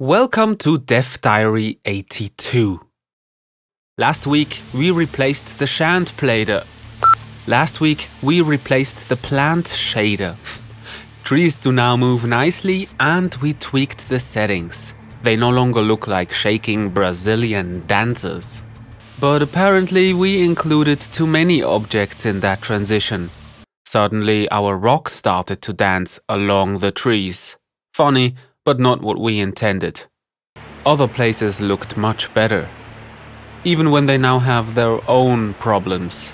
Welcome to Dev Diary 82. Last week we replaced the Shant Plader. Last week we replaced the plant shader. Trees do now move nicely and we tweaked the settings. They no longer look like shaking Brazilian dancers. But apparently we included too many objects in that transition. Suddenly our rocks started to dance along the trees. Funny, but not what we intended. Other places looked much better, even when they now have their own problems.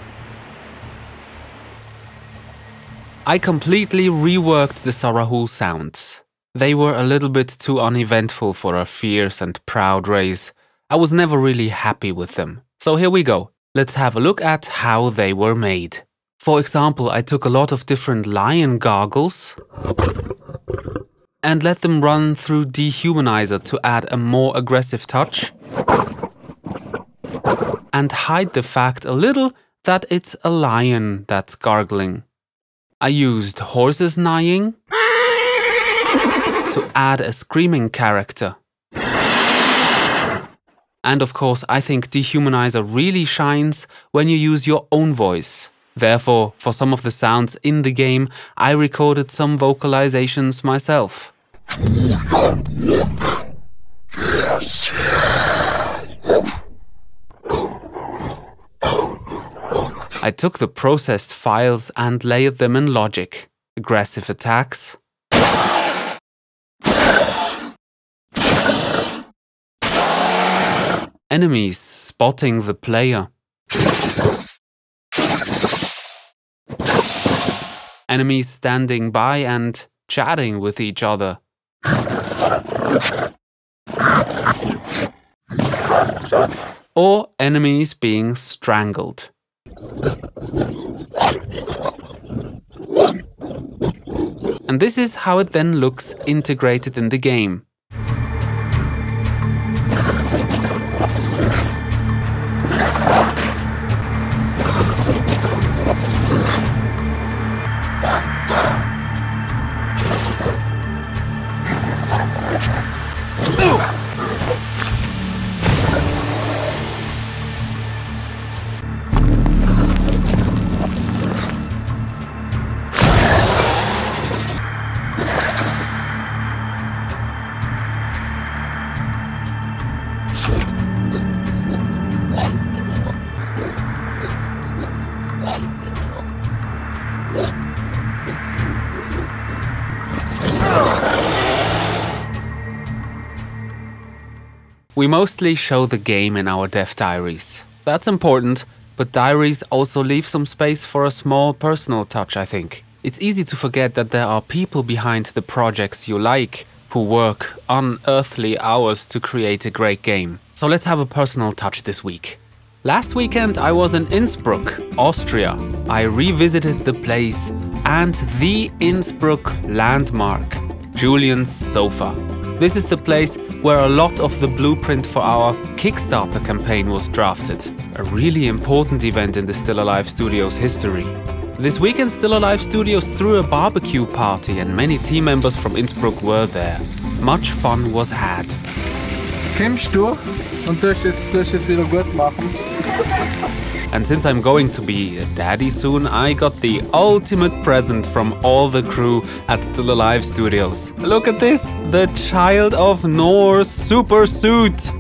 I completely reworked the Sarahul sounds. They were a little bit too uneventful for a fierce and proud race. I was never really happy with them. So here we go. Let's have a look at how they were made. For example, I took a lot of different lion gargles and let them run through Dehumanizer to add a more aggressive touch and hide the fact a little that it's a lion that's gargling. I used horses neighing to add a screaming character. And of course, I think Dehumanizer really shines when you use your own voice. Therefore, for some of the sounds in the game, I recorded some vocalizations myself. I took the processed files and layered them in Logic. Aggressive attacks. Enemies spotting the player. Enemies standing by and chatting with each other. Or enemies being strangled. And this is how it then looks integrated in the game. We mostly show the game in our dev diaries. That's important, but diaries also leave some space for a small personal touch, I think. It's easy to forget that there are people behind the projects you like who work unearthly hours to create a great game. So let's have a personal touch this week. Last weekend I was in Innsbruck, Austria. I revisited the place and the Innsbruck landmark, Julian's sofa. This is the place where a lot of the blueprint for our Kickstarter campaign was drafted. A really important event in the Still Alive Studios history. This weekend Still Alive Studios threw a barbecue party and many team members from Innsbruck were there. Much fun was had. Kämpfst du und soll ich es wieder gut machen? And since I'm going to be a daddy soon, I got the ultimate present from all the crew at Still Alive Studios. Look at this! The Child of Norse super suit!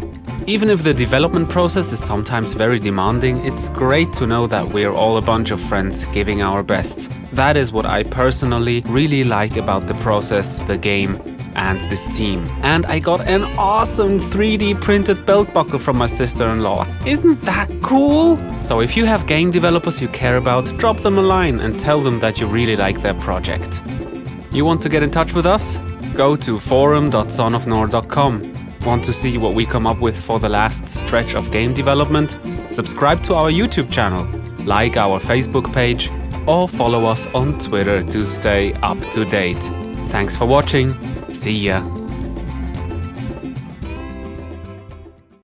Even if the development process is sometimes very demanding, it's great to know that we're all a bunch of friends giving our best. That is what I personally really like about the process, the game, and this team. And I got an awesome 3D printed belt buckle from my sister-in-law. Isn't that cool? So if you have game developers you care about, drop them a line and tell them that you really like their project. You want to get in touch with us? Go to forum.sonofnor.com. Want to see what we come up with for the last stretch of game development? Subscribe to our YouTube channel, like our Facebook page, or follow us on Twitter to stay up to date. Thanks for watching. See ya.